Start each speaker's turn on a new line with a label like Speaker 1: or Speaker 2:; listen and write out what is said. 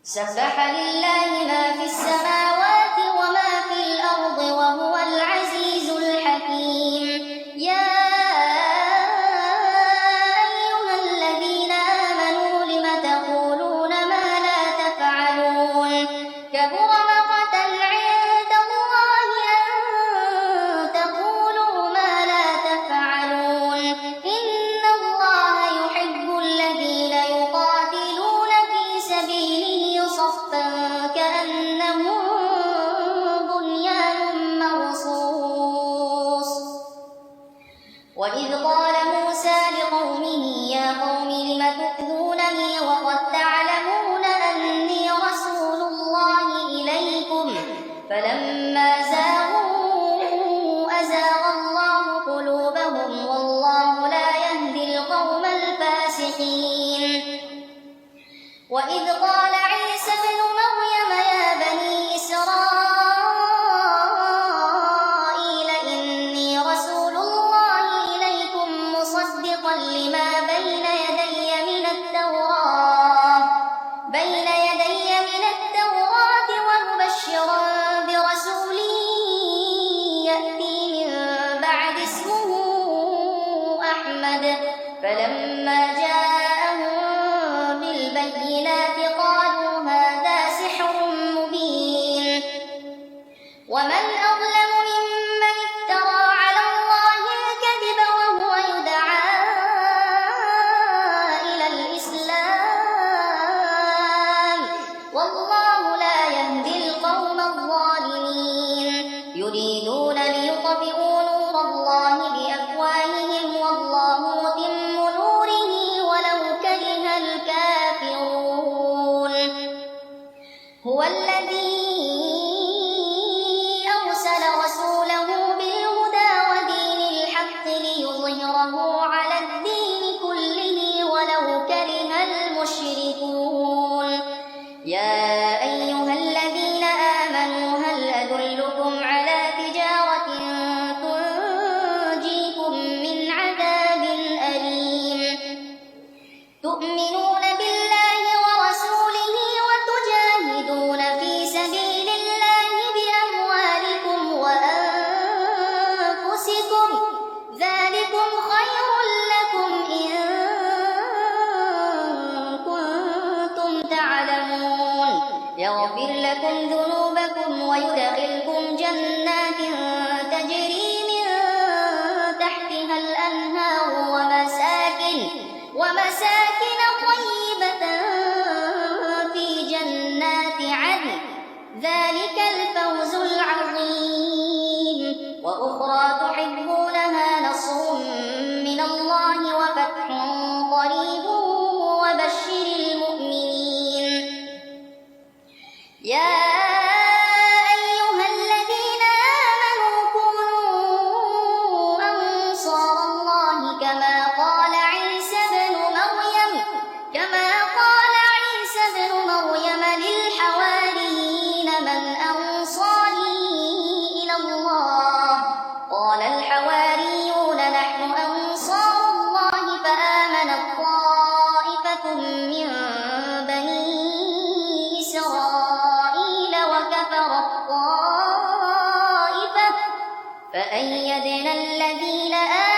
Speaker 1: سبح لله ما في السماوات وما في الأرض وهو العزيز الحكيم. يا أيها الذين آمنوا لم تقولون ما لا تفعلون كبر مقتا عند الله أن تقولوا ما لا تفعلون إن الله يحب الذين يقاتلون في سبيله صفا كأنهم بنيان مرصوص. وإذ قال موسى لقومه يا قوم لم تؤذونني وقد تعلمون أني رسول الله إليكم فلما زاغوا أزاغ الله قلوبهم والله لا يهدي القوم الفاسقين. وإذ قال عيسى ابن مريم يا بني إسرائيل إني رسول الله إليكم مصدقا لما بين يدي من التوراة ومبشرا برسول يأتي من بعد اسمه أحمد. فلما جاءهم بالبينات قالوا هذا سحر مبين. ومن أظلم ممن افترى على الله الكذب وهو يدعى إلى الإسلام والله لا يهدي القوم الظالمين. يريدون ليطفئوا نور الله بأفواههم والله متم نوره ولو كره الكافرون. هو الذي أرسل رسوله بالهدى ودين الحق ليظهره على الدين كله ولو كره المشركون. يا أيها الذين آمنوا هل أدلكم على تجارة تنجيكم من عذاب أليم تؤمنون بالله ورسوله وتجاهدون في سبيل الله بأموالكم وأنفسكم ذلكم خير لكم إن كنتم تعلمون. يغفر لكم ذنوبكم ويدخلكم جنات تجري من تحتها الأنهار ومساكن طيبة في جنات عدن ذلك الفوز العظيم. وأخرى تحبونها نصر من الله وفتح قريب وبشر المؤمنين. يا أيها الذين آمنوا كونوا أنصار الله كما قال عيسى ابن مريم للحواريين من أنصاري إلى الله قال الحواريون نحن أنصار الله فآمنت طائفة من بني إسرائيل وكفرت طائفة فأيدنا الذين آمنوا